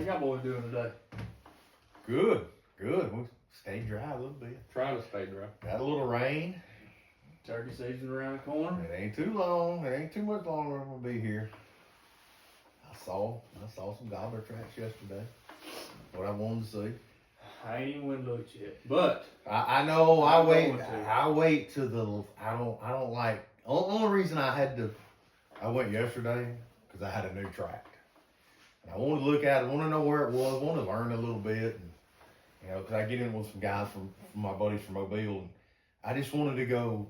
y'all boys doing today? Good. We stayed dry a little bit. Trying to stay dry. Got a little rain. Turkey season around the corner. It ain't too long. It ain't too much longer we'll be here. I saw some gobbler tracks yesterday. What I wanted to see. I ain't even went to look yet, but I know. I I'm wait. going to. I wait to the. I don't like. Only reason I went yesterday because I had a new track. And I wanted to look at it. I want to know where it was. I want to learn a little bit. And, you know, because I get in with some guys from my buddies from Mobile. And I just wanted to go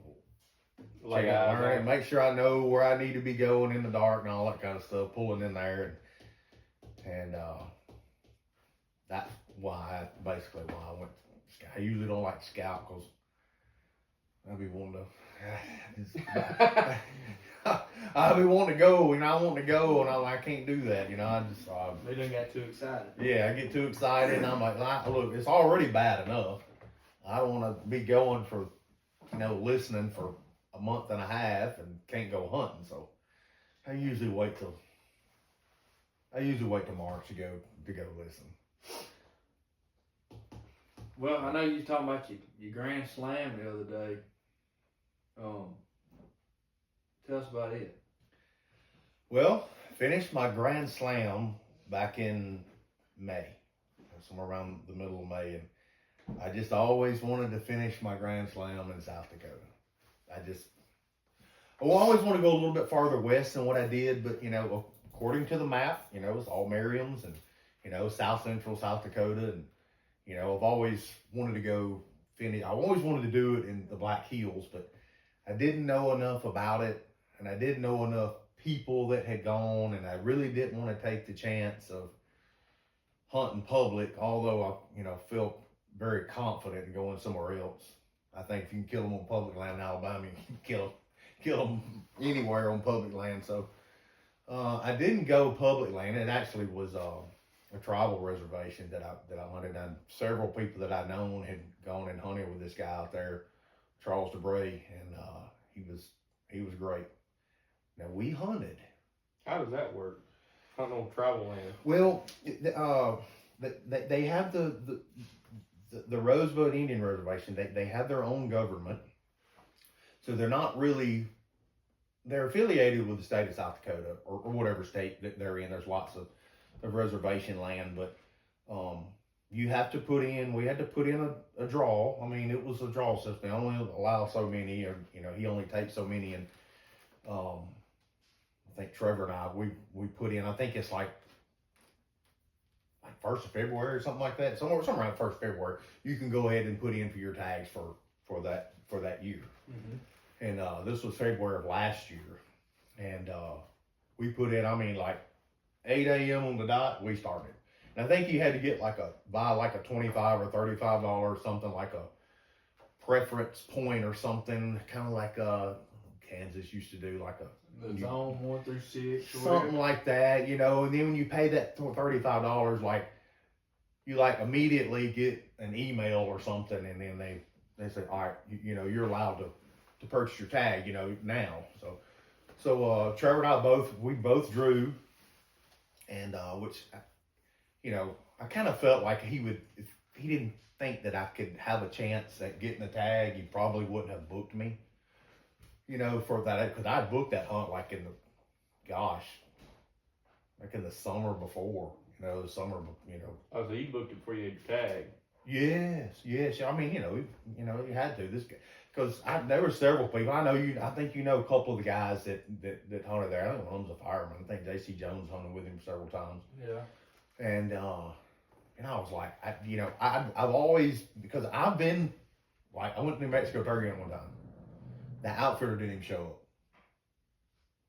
Like check out, learn it, make sure I know where I need to be going in the dark and all that kind of stuff. Pulling in there and that's why I went. I usually don't like to scout because I'd be wanting to. I'd be wanting to go, and I want to go, and I can't do that, you know. They done got too excited. Yeah, I get too excited, and I'm like, look, it's already bad enough. I don't want to be going for, listening for a month and a half and can't go hunting. So I usually wait till March to go listen. Well, I know you was talking about your Grand Slam the other day. Tell us about it. Well, finished my Grand Slam back in May, somewhere around the middle of May, and I just always wanted to finish my Grand Slam in South Dakota. I always want to go a little bit farther west than what I did, but according to the map, it's all Merriam's and South Central South Dakota, and I've always wanted to go finish. I always wanted to do it in the Black Hills, but I didn't know enough about it. And I didn't know enough people that had gone, and I really didn't want to take the chance of hunting public, although I, felt very confident in going somewhere else. I think if you can kill them on public land in Alabama, you can kill them anywhere on public land. So I didn't go public land. It actually was a tribal reservation that I hunted, and several people that I'd known had gone and hunted with this guy out there, Charles DeBray, and he was great. Now we hunted. How does that work? Hunting on tribal land. Well, they have the Rosebud Indian Reservation. They have their own government, so they're not really. They're affiliated with the state of South Dakota or whatever state that they're in. There's lots of reservation land, but you have to put in. We had to put in a draw. I mean, it was a draw system. They only allow so many, or he only takes so many, and I think Trevor and I, we put in, I think it's like 1st of February or something like that. Somewhere around 1st of February, you can go ahead and put in for your tags for that year. Mm-hmm. And this was February of last year. And we put in, like 8 a.m. on the dot, we started. And I think you had to get buy a $25 or $35, something like a preference point or something, kind of like Kansas used to do, like the zone 1 through 6, something like that, and then when you pay that $35, you immediately get an email or something, and then they say, all right, you're allowed to purchase your tag, now. So Trevor and I both drew, and which, I kind of felt like if he didn't think that I could have a chance at getting a tag, he probably wouldn't have booked me. For that, because I booked that hunt in the summer before, Oh, so you booked it before you had your tag. Yes. I mean, you had to. This because there were several people. I know you. I think a couple of the guys that hunted there. I think one of them's a fireman. I think J.C. Jones hunted with him several times. Yeah. And I was like, I've always, because I've been I went to New Mexico turkey hunting one time. The outfitter didn't even show up.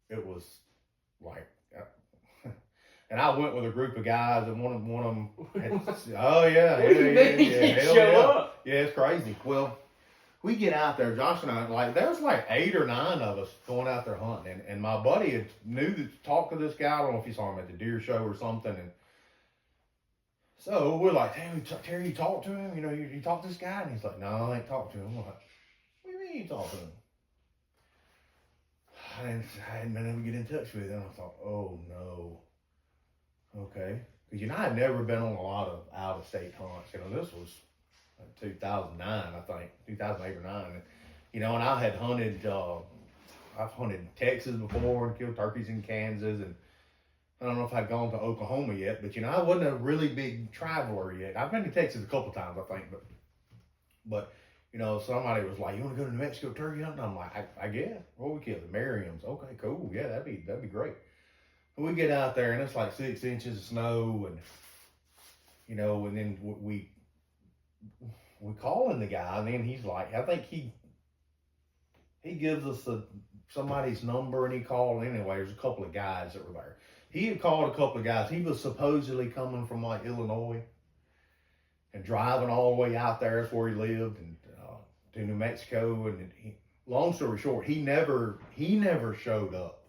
It was and I went with a group of guys, and one of them oh yeah. Up. Yeah, it's crazy. Well, we get out there, Josh and I, there's 8 or 9 of us going out there hunting, and my buddy talked to this guy. I don't know if you saw him at the deer show or something, and so we're like, hey, Terry, you talked to him? You talked to this guy? And he's like, no, I ain't talked to him. I'm like, what do you mean you talked to him? I hadn't been able to get in touch with him. I thought, oh no. Okay. Because, I had never been on a lot of out-of-state hunts. This was 2009, I think, 2008 or 9. And, and I had hunted, I've hunted Texas before and killed turkeys in Kansas. And I don't know if I'd gone to Oklahoma yet, but, I wasn't a really big traveler yet. I've been to Texas a couple times, I think, but somebody was like, "You want to go to New Mexico turkey hunting?" I'm like, I guess. What we kill? The Merriam's. Okay, cool. Yeah, that'd be great. And we get out there and it's like 6 inches of snow, and and then we calling the guy, and then he's like, I think he gives us somebody's number, and he called anyway. There's a couple of guys that were there. He had called a couple of guys. He was supposedly coming from like Illinois and driving all the way out there. That's where he lived, and to New Mexico. And long story short, he never showed up.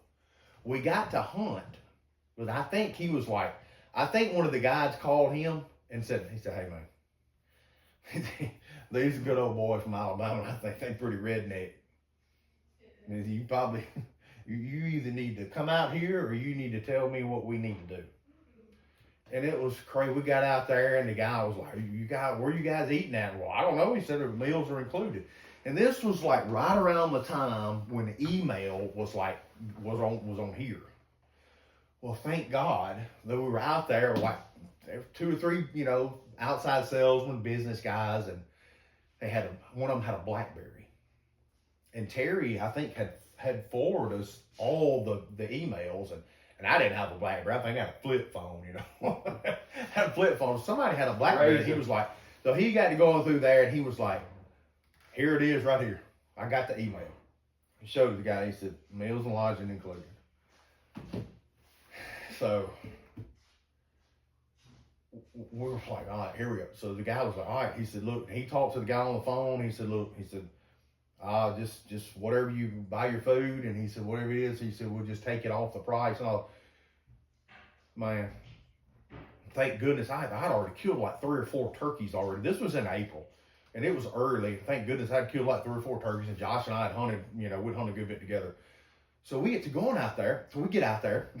We got to hunt, but I think he was like, I think one of the guys called him and said, "Hey man, these are good old boys from Alabama. I think they're pretty redneck. And you probably, you either need to come out here or you need to tell me what we need to do." And it was crazy. We got out there and the guy was like, "Where you guys eating at?" Well, I don't know. He said the meals are included. And this was like right around the time when the email was on here. Well, thank God that we were out there, like there were 2 or 3, outside salesmen, business guys, and one of them had a BlackBerry. And Terry, I think, had forwarded us all the emails, and I didn't have a BlackBerry. I think I had a flip phone, had a flip phone. Somebody had a BlackBerry. Crazy. He was like, so he got to going through there, and he was like, "Here it is right here. I got the email." He showed it to the guy. He said, "Meals and lodging included." So we were like, "All right, here we go." So the guy was like, "All right." He said, "Look," he talked to the guy on the phone. He said, "Look," he said, just whatever you buy your food." And he said, "Whatever it is," he said, "we'll just take it off the price." And all. Man, thank goodness I'd already killed like 3 or 4 turkeys already. This was in April, and it was early. Thank goodness I'd killed like 3 or 4 turkeys, and Josh and I had hunted, we'd hunted a good bit together. So we get to going out there. So we get out there.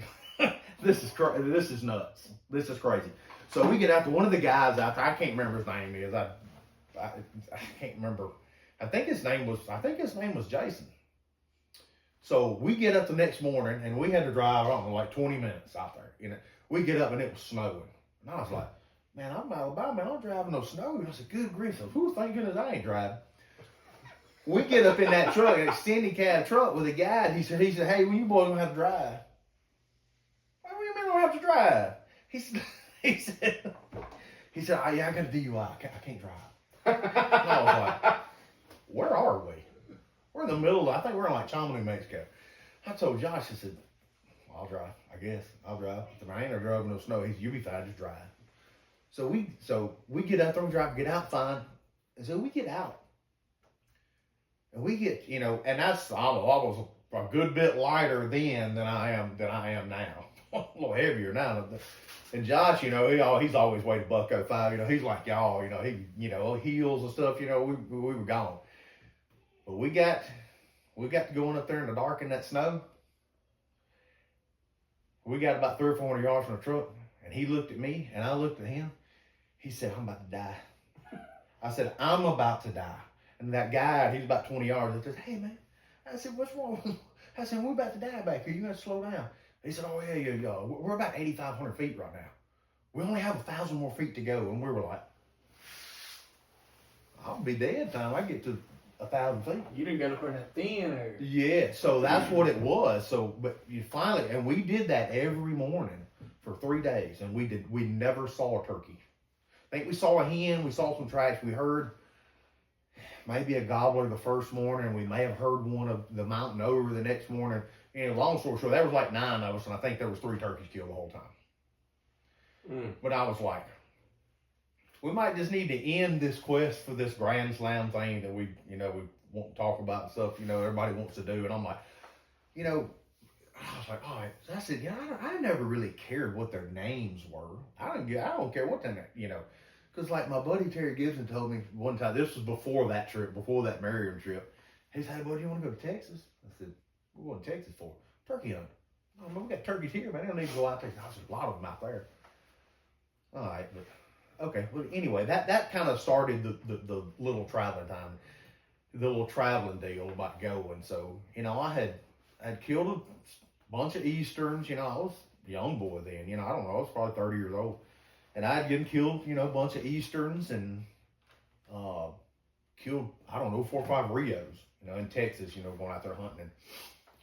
This is nuts. This is crazy. So we get out to one of the guys out there. I can't remember his name is. I can't remember. I think his name was Jason. So we get up the next morning, and we had to drive, I don't know, like 20 minutes out there. We get up and it was snowing. And I was like, "Man, I'm Alabama, man, I'm driving no snow." And I said, "Good grief." So, thank goodness I ain't driving. We get up in that truck, an extended cab truck with a guy. He said, "Hey, well, you boys don't have to drive." "What do you mean I don't have to drive?" He said, "Oh, yeah, I got a DUI. I can't drive." And I was like, "Where are we?" We're in the middle I think we're in like Chama, New Mexico. I told Josh, I said, "I'll drive, I guess. I'll drive. If I ain't driving no snow," he said, "You'll be fine, just drive." So we get out there and drive, get out fine. And so we get out. And we get, and that's, I don't know, I was a good bit lighter then than I am now. A little heavier now. And Josh, he's always weighed $105. He's like y'all, heels and stuff, we were gone. But we got to going up there in the dark in that snow. We got about 300 or 400 yards from the truck, and he looked at me, and I looked at him. He said, "I'm about to die." I said, "I'm about to die." And that guy, he's about 20 yards. I said, "Hey, man." I said, "What's wrong?" I said, "We're about to die back here. You got to slow down." He said, "Oh, yeah. We're about 8,500 feet right now. We only have 1,000 more feet to go." And we were like, "I'll be dead time I get to 1,000 feet." You didn't go up in that thin air. Yeah, so that's what it was. So, but you finally, and we did that every morning for 3 days, and we never saw a turkey. I think we saw a hen, we saw some tracks, we heard maybe a gobbler the first morning, we may have heard one of the mountain over the next morning. And long story short, there was like 9 of us, and I think there was 3 turkeys killed the whole time. But I was like, we might just need to end this quest for this Grand Slam thing that we want to talk about and stuff, everybody wants to do. And I'm like, I was like, all right. So I said, I never really cared what their names were. I don't care what their name, because like my buddy Terry Gibson told me one time, this was before that trip, before that Merriam trip. He said, "Hey, buddy, you want to go to Texas?" I said, "We're going to Texas for turkey hunting." "Oh, man, we got turkeys here, man. They don't need to go out there." I said, "A lot of them out there." All right, but okay. Well, anyway, that kind of started the little traveling time, the little traveling deal about going. So I'd killed a bunch of easterns. I was a young boy then. I don't know. I was probably 30 years old, and I'd get killed. A bunch of easterns and killed, I don't know, 4 or 5 Rios. In Texas. Going out there hunting,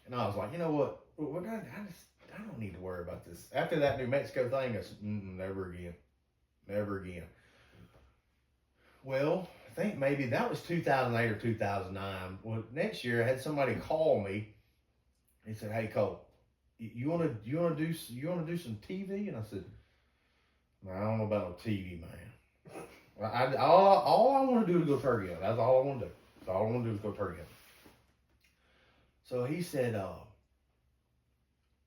and I was like, you know what? I don't need to worry about this. After that New Mexico thing, I said, never again. Never again. Well, I think maybe that was 2008 or 2009. Well, next year I had somebody call me. He said, "Hey Cole, you wanna do some TV?" And I said, "I don't know about no TV, man. All I want to do is go turkey hunting. That's all I want to do. That's all I want to do is go turkey hunting." So he said,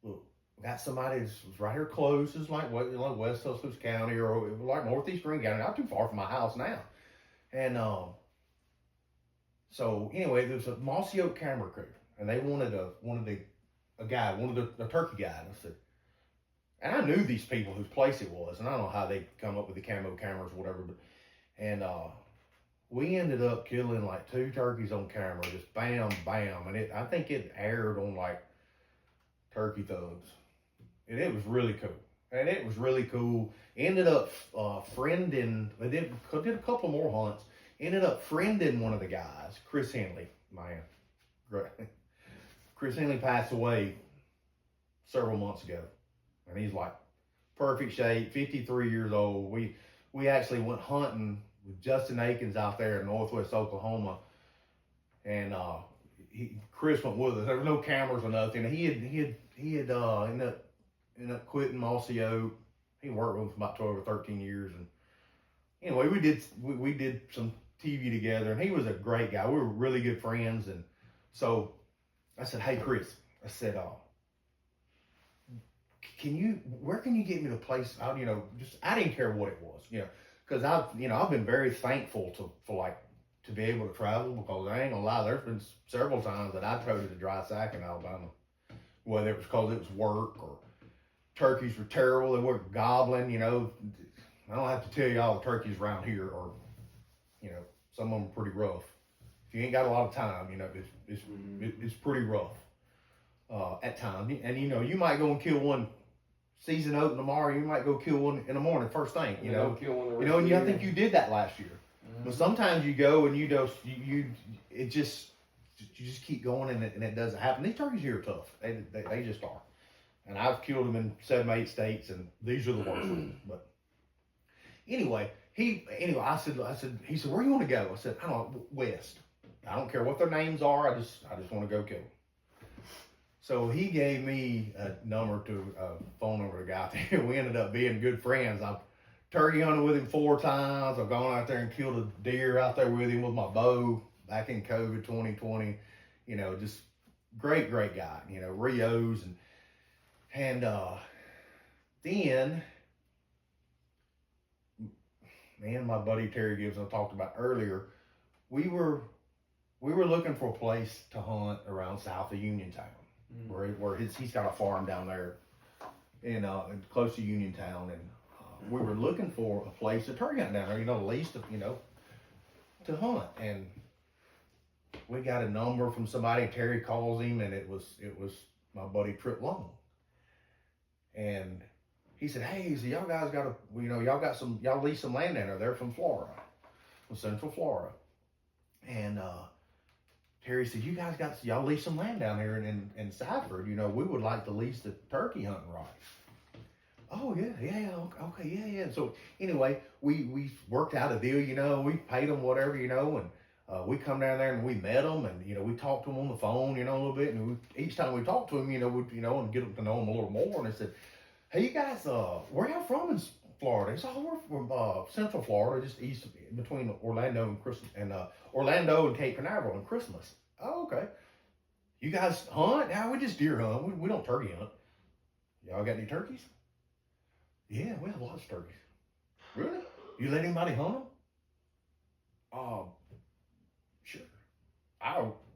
"Look, got somebody that's right here close. It's like West Tuscaloosa County or like Northeast Green County, not too far from my house now." And so anyway, there's a Mossy Oak camera crew, and they wanted a turkey guy. And I said, and I knew these people whose place it was, and I don't know how they come up with the camo cameras or whatever, but we ended up killing like 2 turkeys on camera, just bam, bam, and I think it aired on like Turkey Thugs. And it was really cool. Ended up friending, I did a couple more hunts. Ended up friending one of the guys, Chris Henley. Man, great. Chris Henley passed away several months ago. And he's like perfect shape, 53 years old. We actually went hunting with Justin Akins out there in Northwest Oklahoma. And Chris went with us. There were no cameras or nothing. He had ended up quitting Mossy Oak. He worked with him for about 12 or 13 years. And anyway, we did some TV together, and he was a great guy. We were really good friends. And so I said, "Hey, Chris," I said, where can you get me the place? I didn't care what it was, because I've been very thankful to be able to travel, because I ain't gonna lie, there's been several times that I toted a dry sack in Alabama, whether it was because it was work or turkeys were terrible, they weren't gobbling, I don't have to tell you all the turkeys around here are, some of them are pretty rough. If you ain't got a lot of time, it's pretty rough at times. And you might go and kill one season open tomorrow, you might go kill one in the morning first thing, Kill one and I think you did that last year. Mm-hmm. But sometimes you go and you just keep going and it doesn't happen. These turkeys here are tough. They just are. And I've killed them in 7, 8 states, and these are the worst ones. But anyway, I said, he said, "Where you want to go?" I said, "I don't know, west. I don't care what their names are. I just want to go kill them." So he gave me a phone number to a guy out there. We ended up being good friends. I've turkey hunted with him 4 times. I've gone out there and killed a deer out there with him with my bow back in COVID 2020. Just great guy. Rios and then, man, my buddy Terry Gibbs I talked about earlier, we were looking for a place to hunt around south of Uniontown, where he's got a farm down there in close to Uniontown, and we were looking for a place to turkey hunt down there, at least to hunt, and we got a number from somebody. Terry calls him, and it was my buddy Trip Long. And he said, "Hey, so y'all guys got y'all lease some land down there. They're from Florida, from Central Florida." And Terry said, "Y'all lease some land down here in Safford. We would like to lease the turkey hunting rights." "Oh yeah, okay, yeah." So anyway, we worked out a deal. We paid them whatever, and we come down there and we met them, and we talked to them on the phone, a little bit, and each time we talked to them, and get them to know them a little more. And they said, "Hey, you guys, where y'all from in Florida?" He said, "Oh, we're from Central Florida, just east between Orlando and Cape Canaveral and Christmas." "Oh, okay. You guys hunt?" "Yeah, we just deer hunt. We don't turkey hunt." "Y'all got any turkeys?" "Yeah, we have lots of turkeys." "Really? You let anybody hunt them?" Sure.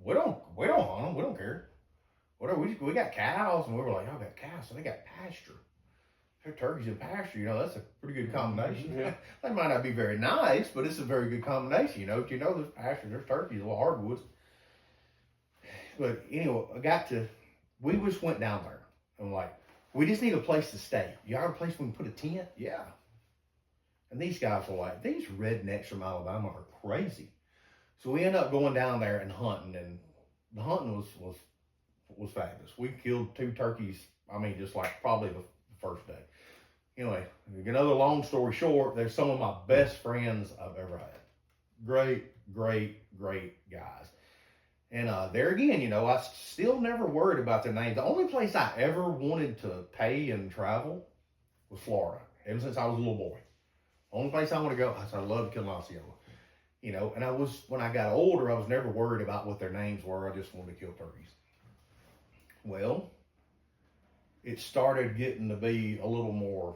We don't hunt them. We don't care. Whatever. We got cows, and we were like, "Y'all got cows, so they got pasture." they're turkeys and pasture, that's a pretty good combination. Yeah. They might not be very nice, but it's a very good combination, there's pasture, there's turkeys, well, hardwoods. But anyway, we just went down there. I'm like, we just need a place to stay. You got a place we can put a tent? Yeah. And these guys were like, these rednecks from Alabama are crazy. So we ended up going down there and hunting, and the hunting was fabulous. We killed 2 turkeys, just like probably the first day. Anyway, another long story short, they're some of my best friends I've ever had. Great, great, great guys. And there again, I still never worried about their names. The only place I ever wanted to pay and travel was Florida, ever since I was a little boy. Only place I want to go, I said I love to kill an Osceola. And when I got older, I was never worried about what their names were. I just wanted to kill turkeys. Well, it started getting to be a little more,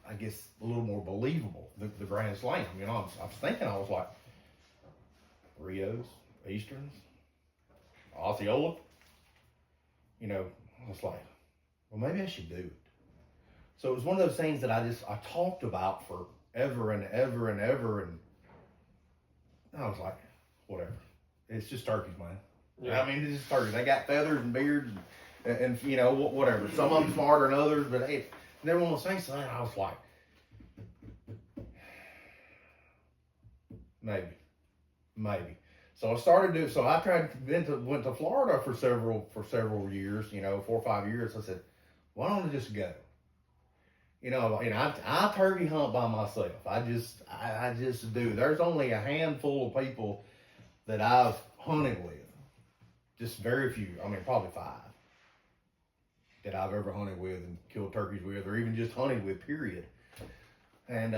I guess, a little more believable, the Grand Slam. I was thinking, I was like, Rios, Easterns, Osceola. I was like, well, maybe I should do it. So it was one of those things that I talked about forever and ever and ever, and I was like, whatever. It's just turkeys, man. Yeah. It's just turkeys. They got feathers and beards and whatever. Some of them smarter than others, but hey, never want to say something. I was like, maybe. So I went to Florida for several years, 4 or 5 years. I said, why don't I just go? I turkey hunt by myself. I just do. There's only a handful of people that I've hunted with. Just very few. Probably 5 that I've ever hunted with and killed turkeys with, or even just hunted with, period. And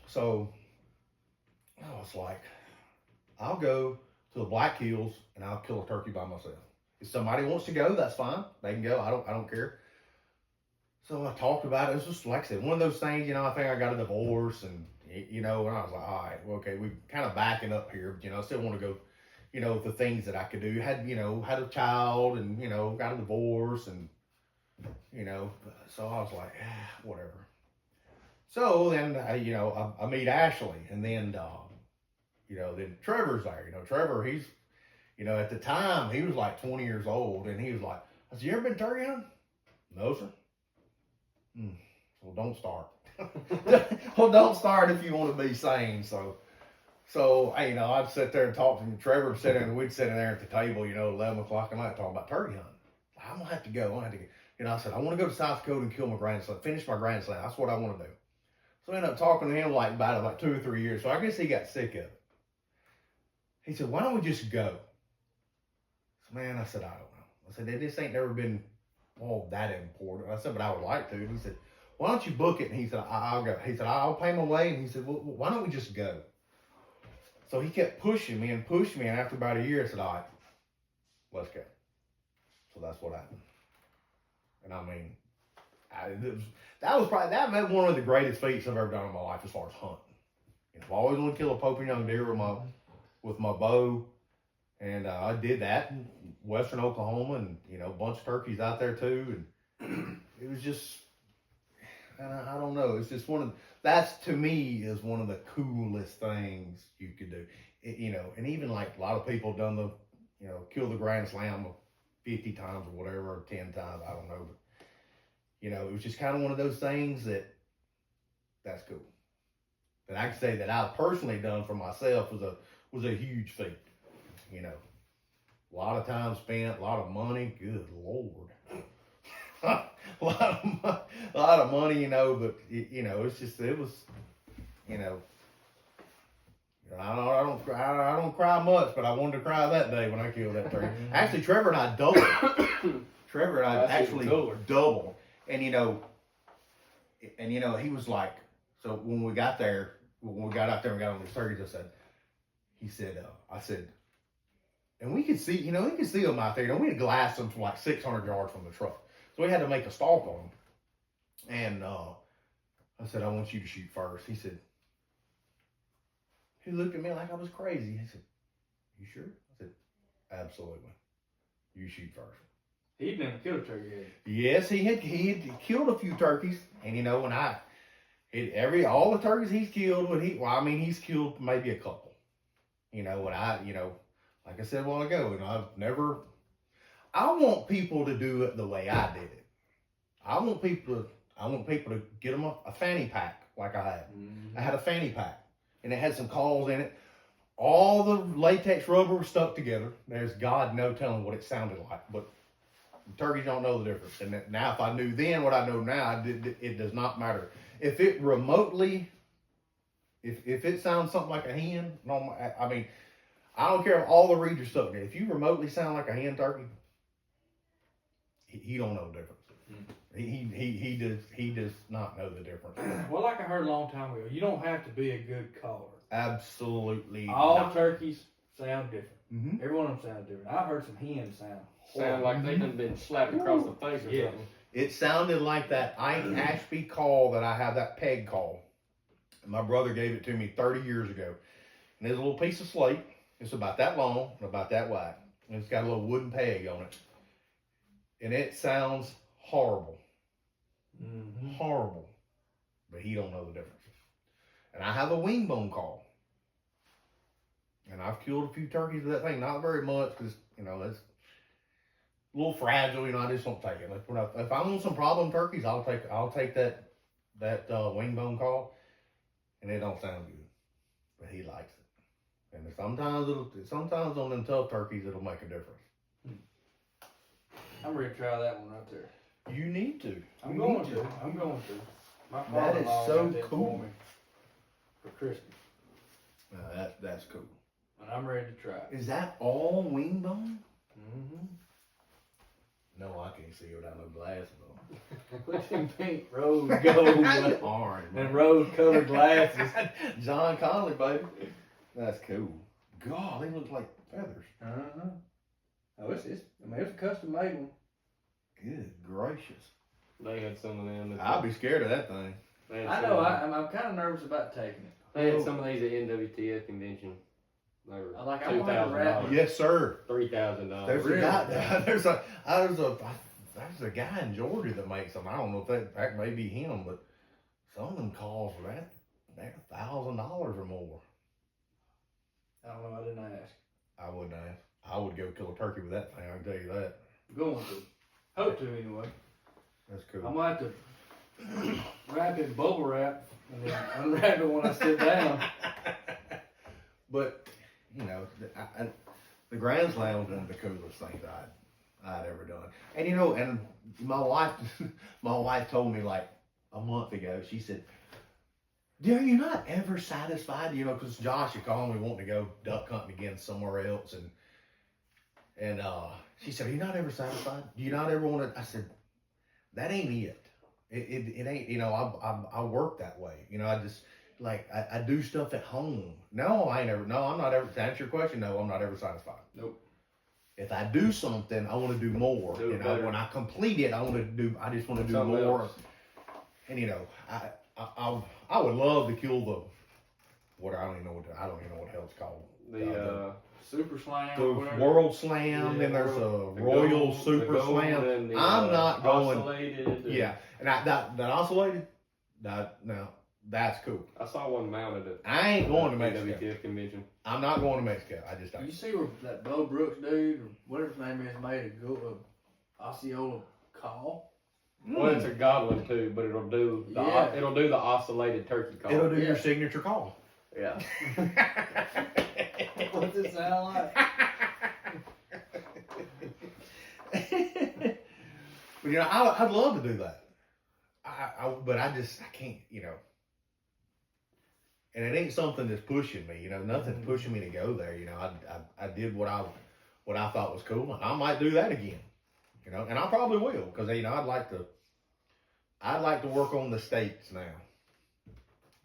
so I was like, I'll go to the Black Hills and I'll kill a turkey by myself. If somebody wants to go, that's fine. They can go. I don't care. So I talked about it. It was just, like I said, one of those things, I think I got a divorce and and I was like, all right, well, okay, we kind of backing up here. I still want to go, the things that I could do. Had a child and, got a divorce and, so I was like, whatever. So then, I meet Ashley, and then, then Trevor's there. Trevor, he's, at the time, he was like 20 years old, and he was like, I said, you ever been turkey hunting? No, sir. Well, don't start. Well, don't start if you want to be sane. So I'd sit there and talk to him. Trevor would sit there, and we'd sit in there at the table, 11 o'clock at night, talking about turkey hunting. I'm going to have to go. I said, I want to go to South Dakota and kill my Grand Slam, finish my Grand Slam. That's what I want to do. So I ended up talking to him about it like 2 or 3 years. So I guess he got sick of it. He said, why don't we just go? So, man, I said, I don't know. I said, this ain't never been all that important. I said, but I would like to. And he said, why don't you book it? And he said, I'll go. He said, I'll pay my way. And he said, well, why don't we just go? So he kept pushing me. And after about a year, I said, all right, let's go. So that's what happened. And that made one of the greatest feats I've ever done in my life as far as hunting. I've always wanted to kill a Pope young deer with my bow. And I did that in western Oklahoma, and a bunch of turkeys out there too. And it was just, I don't know. It's just that's to me is one of the coolest things you could do. And even like a lot of people have done the, kill the Grand Slam 50 times or whatever, or 10 times, I don't know. But, it was just kind of one of those things that's cool. And I can say that I've personally done for myself was a huge feat. A lot of time spent, a lot of money. Good Lord. a lot of money, but it's just, it was, I don't cry much, but I wanted to cry that day when I killed that turkey. Actually, Trevor and I doubled. Trevor and I actually doubled. And, he was like, so when we got out there and got on these turkeys, I said, and we could see, you could see them out there. We had glassed them from like 600 yards from the truck. So we had to make a stalk on them. And I said, I want you to shoot first. He looked at me like I was crazy. He said, you sure? I said, absolutely. You shoot first. He'd never killed a turkey, had he? Yes, he had killed a few turkeys, and all the turkeys he's killed he's killed maybe a couple. Like I said a while ago, I want people to do it the way I did it. I want people to get them a fanny pack like I had. Mm-hmm. I had a fanny pack, and it had some calls in it. All the latex rubber was stuck together. There's God no telling what it sounded like, but turkeys don't know the difference. And now, if I knew then what I know now, it does not matter. If it remotely, if it sounds something like a hen, I don't care if all the reeds are stuck together. If you remotely sound like a hen turkey, he don't know the difference. He does not know the difference. Well, like I heard a long time ago, you don't have to be a good caller. Absolutely. All not. turkeys sound different. Mm-hmm. Every one of them sound different. I've heard some hens sound Sound like they done been slapped across the face or Yeah. something. It sounded like that Ashby call that I have, that peg call. My brother gave it to me 30 years ago. And there's a little piece of slate. It's about that long and about that wide. And it's got a little wooden peg on it. And it sounds horrible. Mm-hmm. Horrible. But he don't know the difference. And I have a wing bone call. And I've killed a few turkeys with that thing. Not very much because, it's a little fragile. I just don't take it. Like if I want some problem turkeys, I'll take that wing bone call. And it don't sound good. But he likes it. And sometimes on them tough turkeys, it'll make a difference. I'm ready to try that one right there. You need to. I'm going to. My That is father-in-law so got that cool. for me for Christmas. That's cool. And I'm ready to try it. Is that all wing bone? Mm-hmm. No, I can't see without no glasses on. Look them pink rose gold Orange, and rose colored glasses. John Conley, baby. That's cool. God, they look like feathers. Uh-huh. Oh, it's a custom made one. Good gracious. They had some of them. I'd be scared of that thing. I know. I'm kind of nervous about taking it. They had some of these at NWTF convention. They were I want to wrap $2,000, it. Yes, sir. $3,000. There's Really? a guy. There's a guy in Georgia that makes them. I don't know if that may be him, but some of them calls for that. They're $1,000 or more. I don't know. I didn't ask. I wouldn't ask. I would go kill a turkey with that thing. I can tell you that. I'm going to. Hope to anyway. That's cool. I'm gonna have to wrap it in bubble wrap and then unwrap it when I sit down. But the Grand Slam was one of the coolest things I'd ever done. And and my wife told me like a month ago. She said, "Are you not ever satisfied?" Because Josh had called me wanting to go duck hunting again somewhere else, and she said, "Are you not ever satisfied? Do you not ever want to?" I said, "That ain't it. It ain't. I work that way. I just." Like I do stuff at home. No, I'm not ever. To answer your question, no, I'm not ever satisfied. Nope. If I do something, I want to do more. Do it better. When I complete it, I just want to do Something more. else. And I would love to kill I don't even know what the hell it's called. The Super slam. The or whatever. World Slam, Yeah, then there's a the Royal gold- Super the gold Slam. and the, I'm not going. oscillated. Yeah, and that oscillated. No, that's cool. I saw one mounted at I ain't going to Mexico. NWTF convention. I'm not going to Mexico. I just You ain't. see where that Bo Brooks dude, or whatever his name is, made a Osceola call? Well, it's a goblin too, but it'll do Yeah. the oscillated turkey call. It'll do your Yeah. signature call. Yeah. What's it sound like? But I'd love to do that. But I can't. And it ain't something that's pushing me. Nothing's pushing me to go there. I did what I thought was cool, and I might do that again. And I probably will, because I'd like to work on the states now.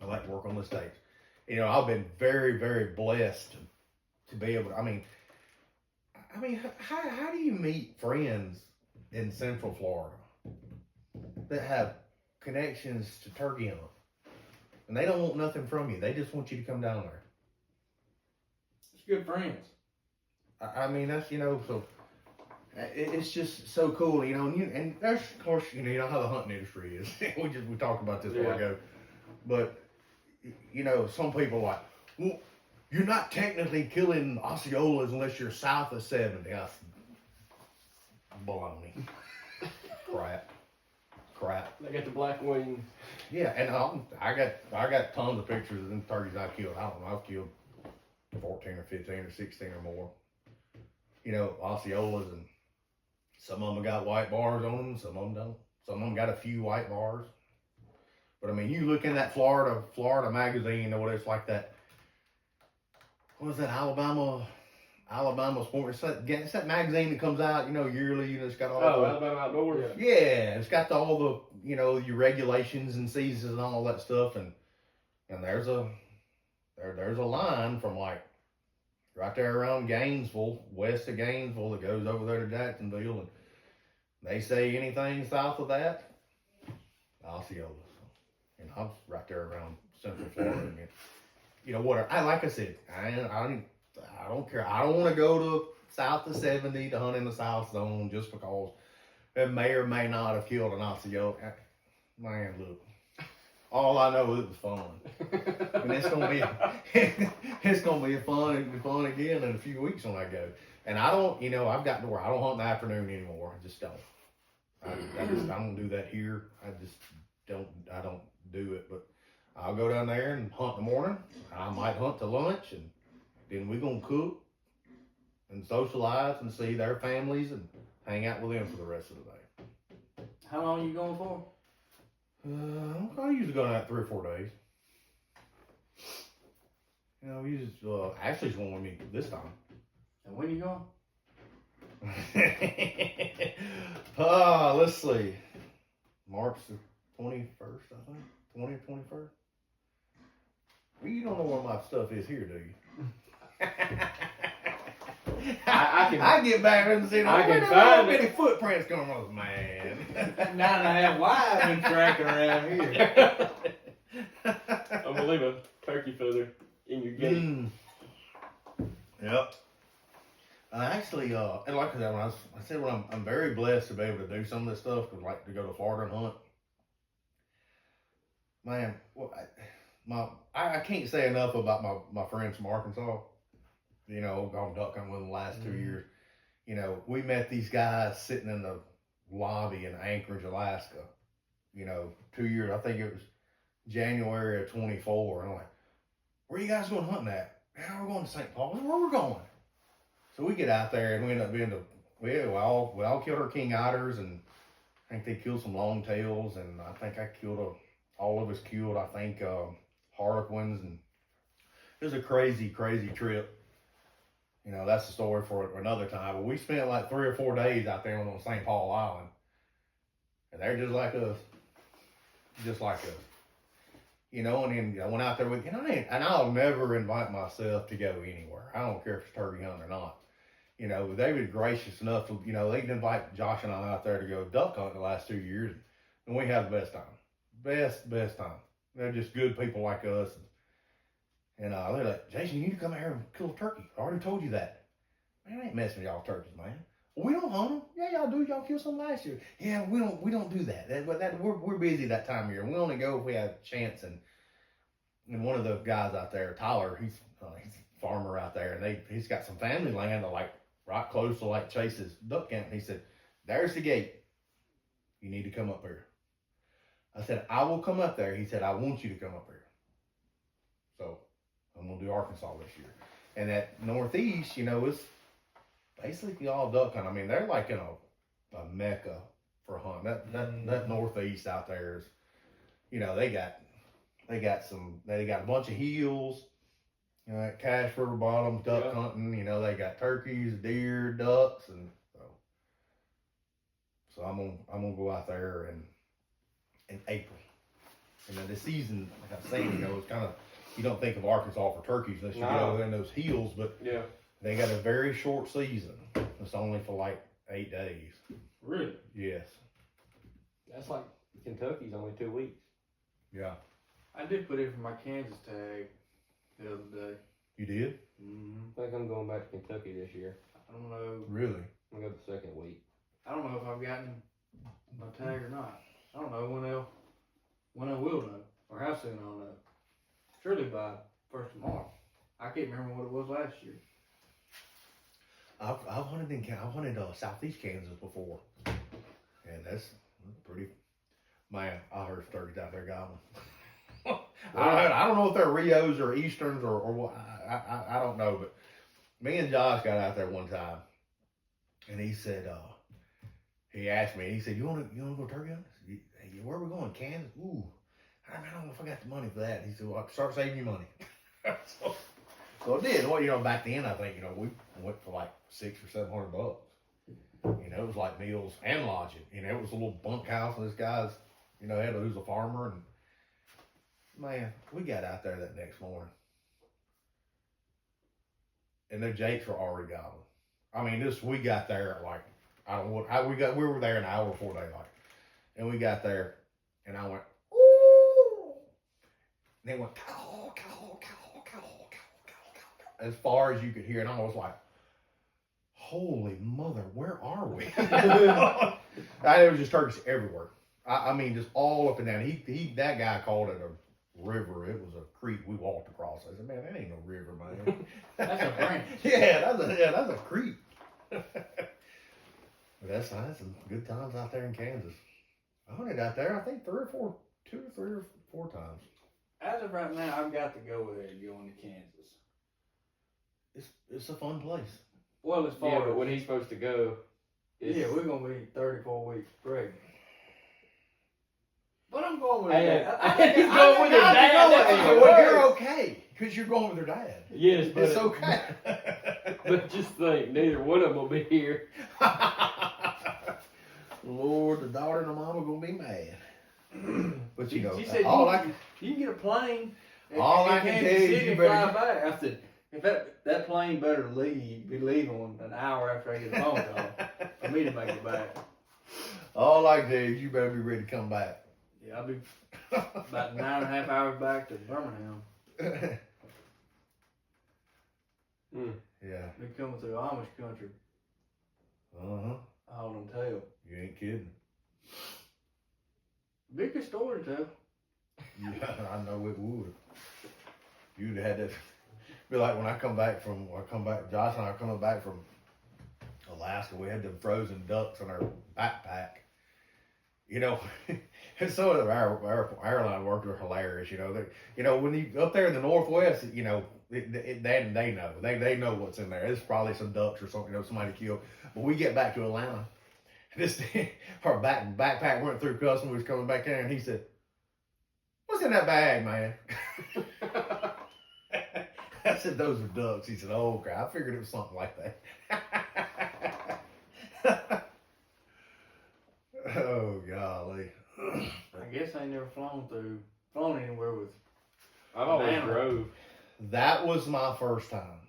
I like to work on the states. I've been very, very blessed to be able to. I mean, how do you meet friends in Central Florida that have connections to turkey hunt, and they don't want nothing from you? They just want you to come down there. It's good friends. I mean, that's so. it's just so cool, you know. And there's, of course, you know how the hunting industry is. we talked about this a while ago, but you know, some people are like, well, you're not technically killing Osceolas unless you're south of 70. That's baloney. Crap. They got the black wing. Yeah, and I got tons of pictures of them turkeys I killed. I don't know, I've killed 14 or 15 or 16 or more. You know, Osceolas, and some of them got white bars on them, some of them don't. Some of them got a few white bars. But I mean, you look in that Florida magazine or whatever, it's like that. What is that, Alabama Sport? It's that magazine that comes out, you know, yearly. You know, it's got all. Alabama Outdoors. Yeah, it's got all the, you know, your regulations and seasons and all that stuff, and there's a line from like right there around Gainesville, west of Gainesville, that goes over there to Jacksonville, and they say anything south of that, Osceola. And I'm right there around Central Florida. And, you know what? Like I said, I don't care. I don't want to go to south of 70 to hunt in the South Zone just because it may or may not have killed an Osceola. Man, look. All I know is it was fun, and it's gonna be fun again in a few weeks when I go. And I don't, you know, I've gotten to where I don't hunt in the afternoon anymore. I just don't. I don't do that here. I don't do it. But I'll go down there and hunt in the morning. I might hunt to lunch, and then we're gonna cook and socialize and see their families and hang out with them for the rest of the day. How long are you going for? I usually go out 3 or 4 days. You know, we just Ashley's going with me this time. And when you going? Let's see. March the 21st, I think. 20th, 21st. Well, you don't know where my stuff is here, do you? I get back and see. I can how find many footprints going on, man. 9.5 live been tracking around here. I'm gonna leave a turkey feather in your gate. Yep. Actually, and like I said, I said I'm very blessed to be able to do some of this stuff, to like to go to Florida and hunt. Man, I can't say enough about my friends from Arkansas. You know, gone duck hunting with them the last 2 years. You know, we met these guys sitting in the lobby in Anchorage, Alaska. You know, 2 years. I think it was January of 24. And I'm like, where you guys going hunting at? Yeah, we're going to St. Paul. Where we're going? So we get out there and we end up being we all killed our king otters, and I think they killed some long tails, and I think I killed all of us killed, I think, harlequins, and it was a crazy, crazy trip. You know, that's the story for another time. But we spent like 3 or 4 days out there on St. Paul Island, and they're just like us. You know, and then I went out there with, and I'll never invite myself to go anywhere. I don't care if it's turkey hunting or not. You know, they were gracious enough to, you know, they'd invite Josh and I out there to go duck hunting the last 2 years, and we had the best time. Best time. They're just good people like us. And they're like, Jason, you need to come out here and kill a turkey. I already told you that. Man, I ain't messing with y'all turkeys, man. Well, we don't hunt them. Yeah, y'all do. Y'all killed some last year. Yeah, we don't do that. We're busy that time of year. We only go if we have a chance. And one of the guys out there, Tyler, he's a farmer out there, and he's got some family land that like right close to like Chase's duck camp. And he said, "There's the gate. You need to come up here." I said, "I will come up there." He said, "I want you to come up here." So I'm gonna do Arkansas this year, and that Northeast, you know, is basically all duck hunting. I mean, they're like in a mecca for hunting. That Northeast out there is, you know, they got a bunch of hills, you know, that Cache River bottom duck hunting. You know, they got turkeys, deer, ducks, and so I'm gonna go out there in April, and then the season, like I was saying, you know, it's kind of, you don't think of Arkansas for turkeys unless you go in those hills, but yeah, they got a very short season. It's only for like 8 days. Really? Yes. That's like Kentucky's only 2 weeks. Yeah. I did put in for my Kansas tag the other day. You did? Mm-hmm. I think I'm going back to Kentucky this year. I don't know. Really? I go the second week. I don't know if I've gotten my tag or not. I don't know when I will know, or how soon I'll know. Surely by 1st of March. I can't remember what it was last year. I've hunted southeast Kansas before, and that's pretty. Man, I heard sturgeons out there gobbling. I don't know if they're Rios or Easterns or what. I don't know, but me and Josh got out there one time, and he said, he asked me, he said, you want to go turkey hunting? I said, hey, where are we going? Kansas? Ooh, I don't know if I got the money for that. He said, well, start saving your money. So I did. Well, back then I think we went for like $600 or $700. It was like meals and lodging. It was a little bunkhouse, and this guy's, who's a farmer, and man, we got out there that next morning, and the jakes were already gobbling. I mean, we got there at like, I don't know what, we were there an hour before daylight, and we got there, and I went, ooh, and they went, caw, caw, caw, caw, caw, caw, as far as you could hear, and I was like, holy mother, where are we? There was just turkeys everywhere. I mean, just all up and down. That guy called it a river. It was a creek we walked across. I said, man, that ain't no river, man. That's a branch. that's a creek. That's some good times out there in Kansas. I hunted out there, I think 2 or 3 or 4 times. As of right now, I've got to go there and go into Kansas. It's a fun place. Well, as far Yeah, but as when he's supposed to go, we're gonna be 34 weeks pregnant. But I'm going with Hey, Dad. you going with your dad? Well, you're okay because you're going with your dad. Yes, but It's okay. But just think, neither one of them will be here. Lord, the daughter and the mama gonna be mad. But She said you can get a plane. All I can tell you, you better fly back. I said, if that plane better be leaving an hour after I get a phone call for me to make it back. All I can tell you, you better be ready to come back. Yeah, I'll be about 9.5 hours back to Birmingham. Yeah. Be coming through Amish country. Uh-huh. Hauling tail. You ain't kidding. Bigger story to tell. Yeah, I know it would. You'd have had to be like when I come back, Josh and I are coming back from Alaska, we had them frozen ducks in our backpack. And some of our airline workers are hilarious. When you up there in the Northwest, they know. They know what's in there. It's probably some ducks or something, somebody killed. But we get back to Atlanta. Our backpack went through customs. We was coming back there, and he said, "What's in that bag, man?" I said, "Those are ducks." He said, "Oh, okay. I figured it was something like that." Oh, golly. I guess I ain't never flown anywhere with. I've always Banana. drove. That was my first time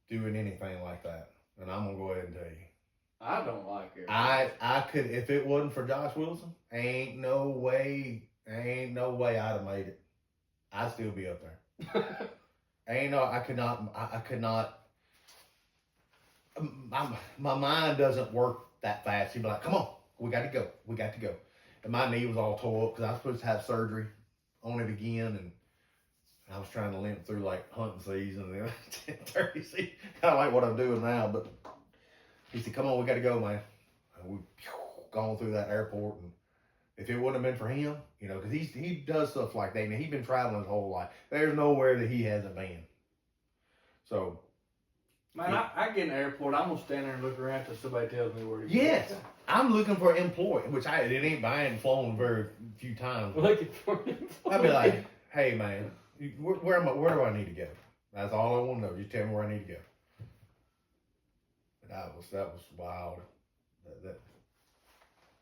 doing anything like that. And I'm going to go ahead and tell you. I don't like it. I could, if it wasn't for Josh Wilson, ain't no way I'd have made it. I'd still be up there. I could not. My mind doesn't work that fast. He'd be like, "Come on, we got to go." And my knee was all tore up because I was supposed to have surgery on it again, and I was trying to limp through like hunting season and then turkey season, kind of like what I'm doing now. But he said, "Come on, we got to go, man." And we gone through that airport, and if it wouldn't have been for him, because he does stuff like that, and he's been traveling his whole life. There's nowhere that he hasn't been. So, Man, I get in the airport, I'm gonna stand there and look around till somebody tells me where to go. yes, I'm looking for an employee, which I ain't flown very few times. Looking for him. I'd be like, "Hey, man, where do I need to go?" That's all I want to know. Just tell me where I need to go. That was wild.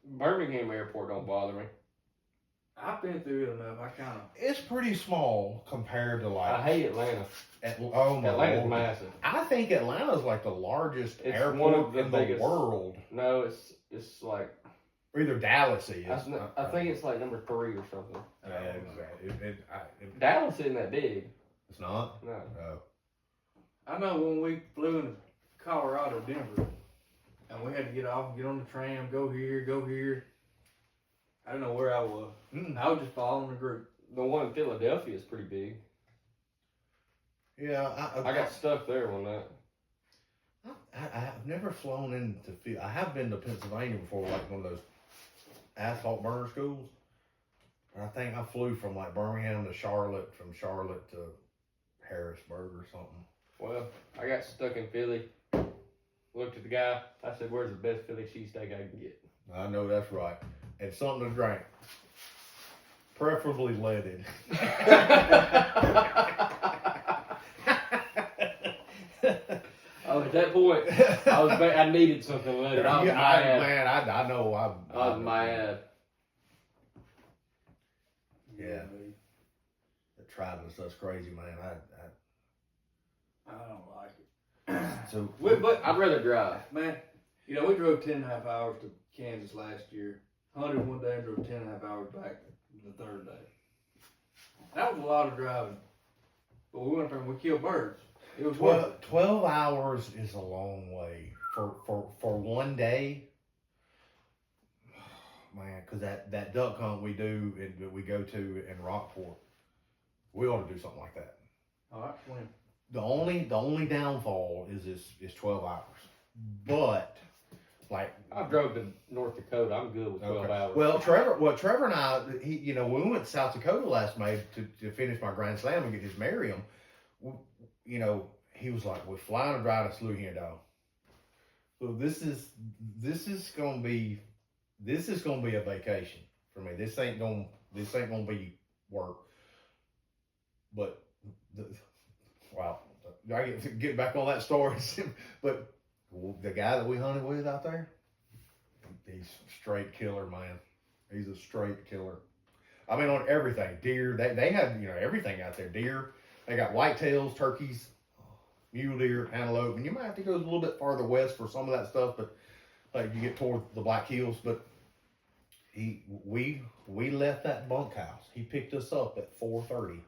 Birmingham Airport don't bother me. I've been through it enough. I kind of. It's pretty small compared to like. I hate Atlanta. Oh my Atlanta's Lord. massive. I think Atlanta's like the largest It's airport one of the in biggest. the world. No, it's like Or either Dallas is. I think it's like number 3 or something. Dallas isn't that big. It's not. No. Oh. I know when we flew into Colorado, Denver, and we had to get off, get on the tram, go here, go here. I didn't know where I was. I was just following the group. The one in Philadelphia is pretty big. Yeah, I got stuck there one night. I've never flown into. I have been to Pennsylvania before, like one of those asphalt burner schools. But I think I flew from like Birmingham to Charlotte, from Charlotte to Harrisburg or something. Well, I got stuck in Philly. Looked at the guy. I said, "Where's the best Philly cheesesteak I can get?" I know that's right. And something to drink, preferably leaded. Oh, at that point, I needed something later. I was mad. Man, I know. I was mad. Yeah. The traveling's such crazy, man. I don't like it. So, But I'd rather drive. man, you know, we drove 10.5 hours to Kansas last year. Hunted one day and drove 10.5 hours back the third day. That was a lot of driving. But we went there and we killed birds. It was worth it. 12 hours is a long way for one day. Man, because that duck hunt we do that we go to in Rockport, we ought to do something like that. All right, when? The only downfall is 12 hours, but like I drove to North Dakota. I'm good with 12 hours. Well, Trevor and I, when we went to South Dakota last May to finish my Grand Slam and get his Merriam, he was like, "We're flying and driving to Slough dog." So this is gonna be a vacation for me. This ain't gonna be work. But wow, I get back on that story. But the guy that we hunted with out there, he's a straight killer, man. He's a straight killer. I mean, on everything. Deer, they have everything out there. Deer, they got whitetails, turkeys, mule deer, antelope, and you might have to go a little bit farther west for some of that stuff. But like you get toward the Black Hills, but we left that bunkhouse. He picked us up at 4:30.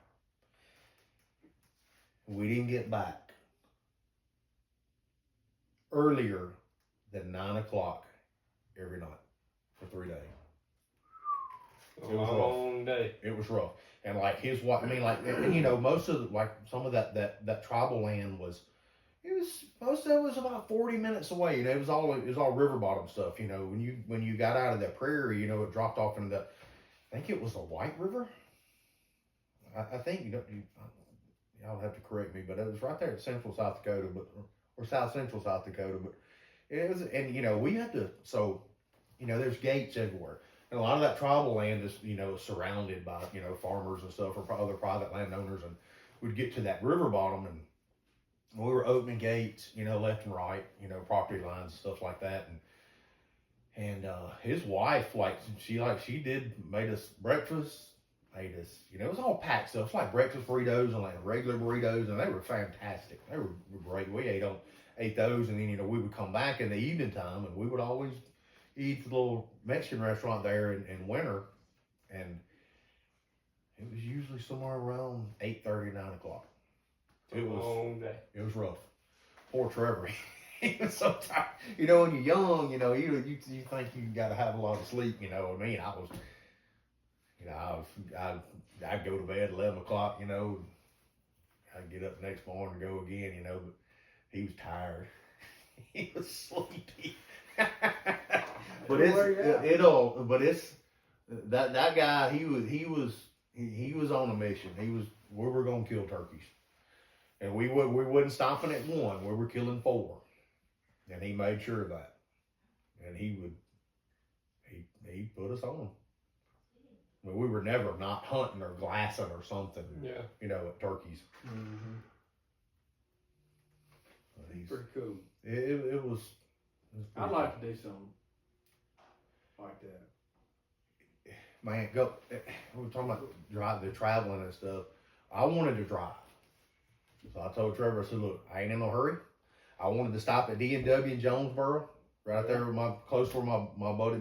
We didn't get back earlier than 9 o'clock every night for 3 days. It was a long day. It was rough. And like his wife, I mean, like, most of some of that tribal land most of it was about 40 minutes away. It was all river bottom stuff. When you got out of that prairie, it dropped off into I think it was the White River. I think y'all have to correct me, but it was right there in central South Dakota, or south central South Dakota. But it was, and we had to. So, there's gates everywhere. And a lot of that tribal land is, surrounded by, farmers and stuff or other private landowners. And we'd get to that river bottom and we were opening gates, left and right, property lines, stuff like that. And his wife, she made us breakfast, made us, it was all packed stuff. It's like breakfast burritos and like regular burritos, and they were fantastic. They were great. We ate those, and then, we would come back in the evening time, and we would always eat the little Mexican restaurant there in winter, and it was usually somewhere around 8:30, 9 o'clock. It was a long day. It was rough. Poor Trevor. He was so tired. When you're young, you think you got to have a lot of sleep. You know what I mean? I'd go to bed at 11 o'clock. I'd get up the next morning and go again. But he was tired. He was sleepy. But that guy, he was on a mission. We were gonna kill turkeys, and we wasn't stopping at one. We were killing 4, and he made sure of that. And he put us on. I mean, we were never not hunting or glassing or something. Yeah. At turkeys. Mm-hmm. Pretty cool. It was. I'd like to do something like that. Man, we were talking about the traveling and stuff. I wanted to drive. So I told Trevor, I said, look, I ain't in no hurry. I wanted to stop at D&W in Jonesboro, right there with close where my buddy,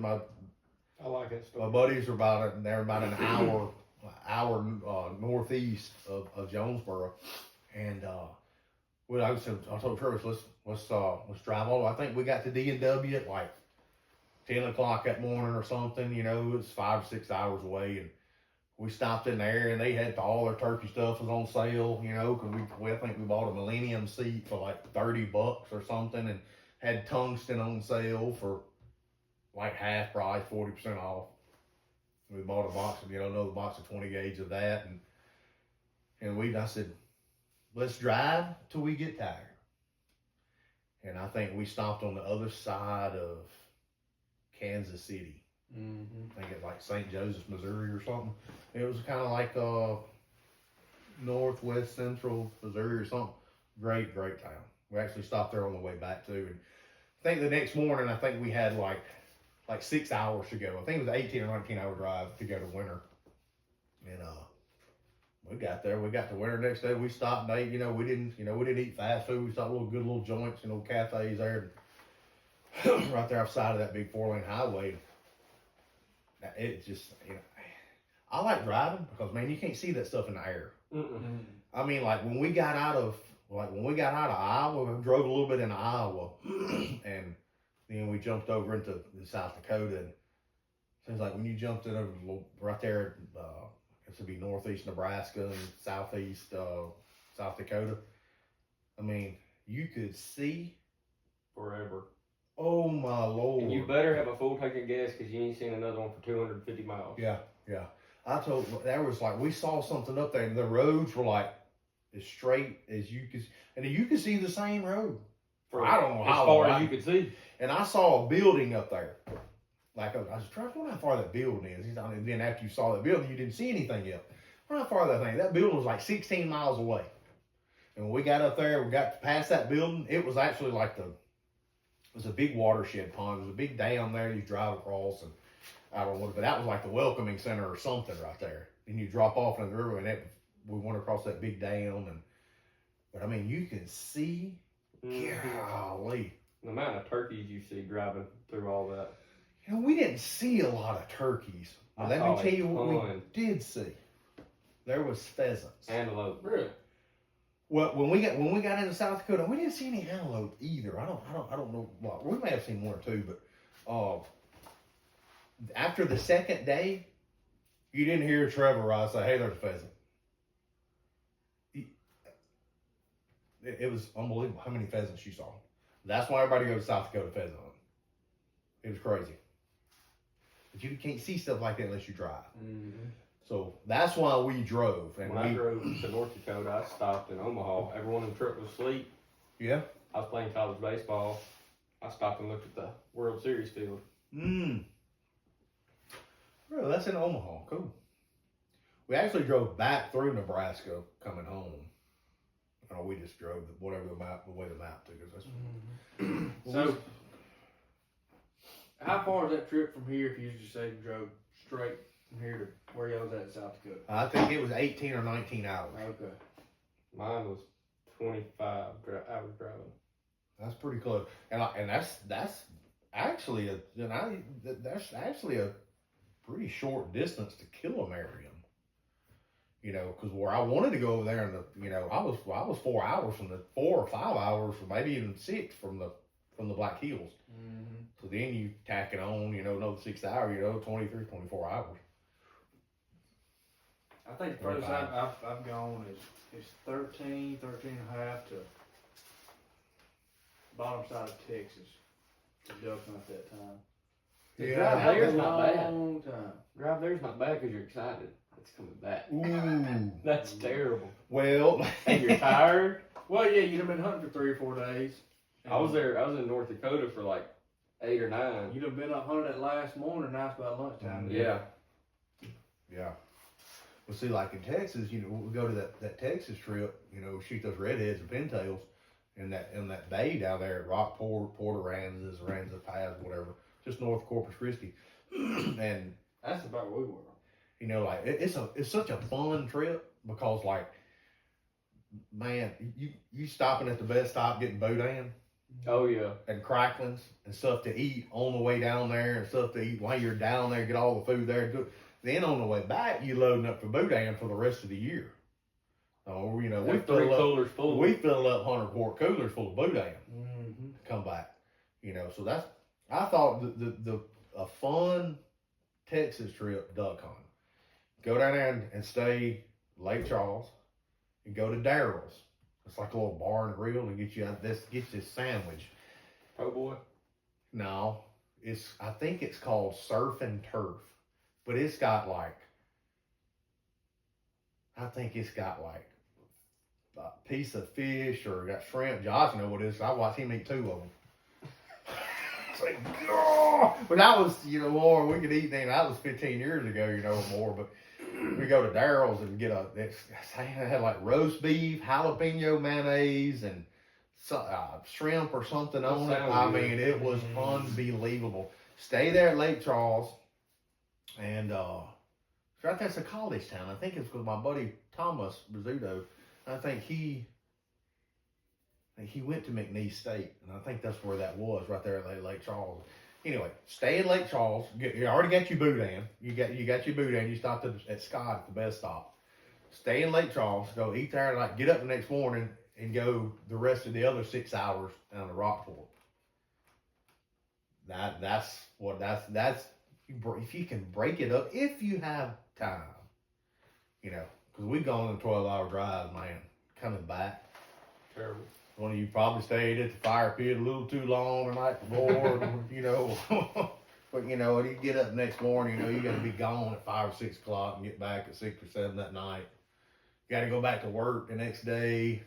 I like it. My buddies are about an hour northeast of Jonesboro. And well, I told Travis, let's drive all. I think we got to D&W at like 10 o'clock that morning or something. You know, it was 5 or 6 hours away, and we stopped in there, and they had all their turkey stuff was on sale. You know, because I think we bought a Millennium seat for like $30 or something, and had tungsten on sale for like half price, 40% off. We bought a box of, another box of 20 gauge of that, and I said, let's drive till we get tired. And I think we stopped on the other side of Kansas City. I think it's like St. Joseph, Missouri or something. It was kind of like northwest central Missouri or something. Great town. We actually stopped there on the way back too. And I think the next morning, I think we had like 6 hours to go. I think it was an 18 or 19 hour drive to go to Winter. And we got there. We got to Winter next day. We stopped and ate. We didn't eat fast food. We stopped at good little joints, cafes there, right there outside of that big 4-lane highway. It just, I like driving because, man, you can't see that stuff in the air. I mean, like when we got out of Iowa, we drove a little bit into Iowa, and then we jumped over into South Dakota. And seems like when you jumped in over right there, it would be northeast Nebraska and southeast South Dakota. I mean, you could see forever. Oh my Lord! And you better have a full tank of gas because you ain't seen another one for 250 miles. Yeah. I told there was like we saw something up there, and the roads were like as straight as you could, and you could see the same road. I don't know how far as you could see. And I saw a building up there. Like I was trying to wonder how far that building is. And then after you saw that building, you didn't see anything yet. How far that building was like 16 miles away. And when we got up there, we got past that building. It was actually like it was a big watershed pond. There was a big dam there you drive across, and I don't know, but that was like the welcoming center or something right there. And you drop off into the river, and we went across that big dam, but I mean, you can see, golly. The amount of turkeys you see driving through all that. We didn't see a lot of turkeys. Well, let me tell you what we did see. There was pheasants. Antelope. Really? Well, when we got into South Dakota, we didn't see any antelope either. I don't know what. We may have seen one or two, but after the second day, you didn't hear Trevor Rice say, "Hey, there's a pheasant." It was unbelievable how many pheasants you saw. That's why everybody goes to South Dakota pheasant hunting. It was crazy. But you can't see stuff like that unless you drive. So that's why we drove. And when I drove to North Dakota, I stopped in Omaha. Everyone in the truck was asleep. Yeah. I was playing college baseball. I stopped and looked at the World Series field. Really, that's in Omaha. Cool. We actually drove back through Nebraska coming home. We just drove the way the map took us. So, how far is that trip from here if you just say you drove straight from here to where y'all was at in South Dakota? I think it was 18 or 19 hours. Okay. Mine was 25 hours driving. That's pretty close, and that's actually a pretty short distance to Killamarium. Because where I wanted to go over there, I was 4 hours from 4 or 5 hours, or maybe even 6 from the Black Hills. So then you tack it on, another 6 hours, 23, 24 hours. I think the furthest I've gone is 13 and a half to bottom side of Texas. To Dothan at that time. Drive there's not bad. Long time. Drive there's not bad because you're excited. It's coming back. Ooh. That's terrible. Well. And you're tired. Well, yeah, you'd have been hunting for 3 or 4 days. I was in North Dakota for like 8 or 9. You'd have been up hunting that last morning, now it's about lunchtime. Yeah. Yeah. Well, see, like in Texas, we go to that Texas trip, shoot those redheads and pintails in that bay down there at Rockport, Port Aransas, Aransas Pass, whatever, just north of Corpus Christi. And that's about where we were. It's such a fun trip because, like, man, you stopping at the best stop getting boudin. Oh yeah. And cracklings and stuff to eat on the way down there, and stuff to eat while you're down there, get all the food there. Then on the way back, you loading up for boudin for the rest of the year. So, you know, we Have 3 fill up, coolers full. we fill up 100-quart coolers full of boudin Mm-hmm. to come back. You know, so that's, I thought a fun Texas trip, duck hunt. Go down there and stay Lake Charles and go to Daryl's. It's like a little bar and grill and get you this sandwich. Po' boy. No, I think it's called Surf and Turf, but it's got like, I think it's got like a piece of fish or got shrimp. Josh know what it is. I watched him eat 2 of them. It's like, oh! But that was, you know, more we could eat than that was 15 years ago, you know, or more. But we go to Daryl's and get it had like roast beef, jalapeno mayonnaise, and shrimp or something on it. sounds I good. mean, it was unbelievable. Stay there at Lake Charles, and right there's a college town. I think it's with my buddy Thomas Rizzuto. I think he went to McNeese State, and I think that's where that was, right there at Lake Charles. Anyway, stay in Lake Charles. You already got your boudin. You got your boudin. You stopped at Scott at the best stop. Stay in Lake Charles. Go eat there. Like get up the next morning and go the rest of the other 6 hours down to Rockport. That's if you can break it up, if you have time, you know, because we've gone on a 12-hour drive, man, coming back. Terrible. One of you probably stayed at the fire pit a little too long the night before, you know. But, you know, you get up the next morning, you know, you got to be gone at 5 or 6 o'clock and get back at 6 or 7 that night. You got to go back to work the next day.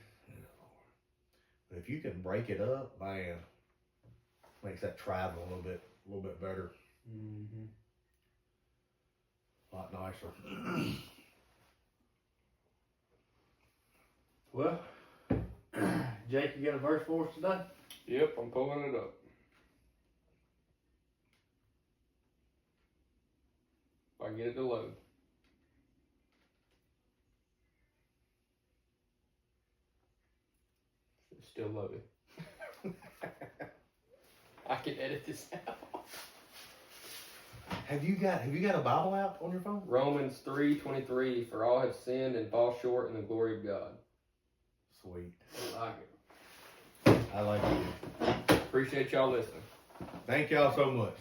But if you can break it up, man, makes that travel a little bit better. Mm-hmm. A lot nicer. Well, Jake, you got a verse for us today? Yep, I'm pulling it up. If I can get it to load. It's still loading. I can edit this out. Have you got a Bible app on your phone? Romans 3:23, for all have sinned and fall short in the glory of God. Sweet. I like it. I like it. Appreciate y'all listening. Thank y'all so much.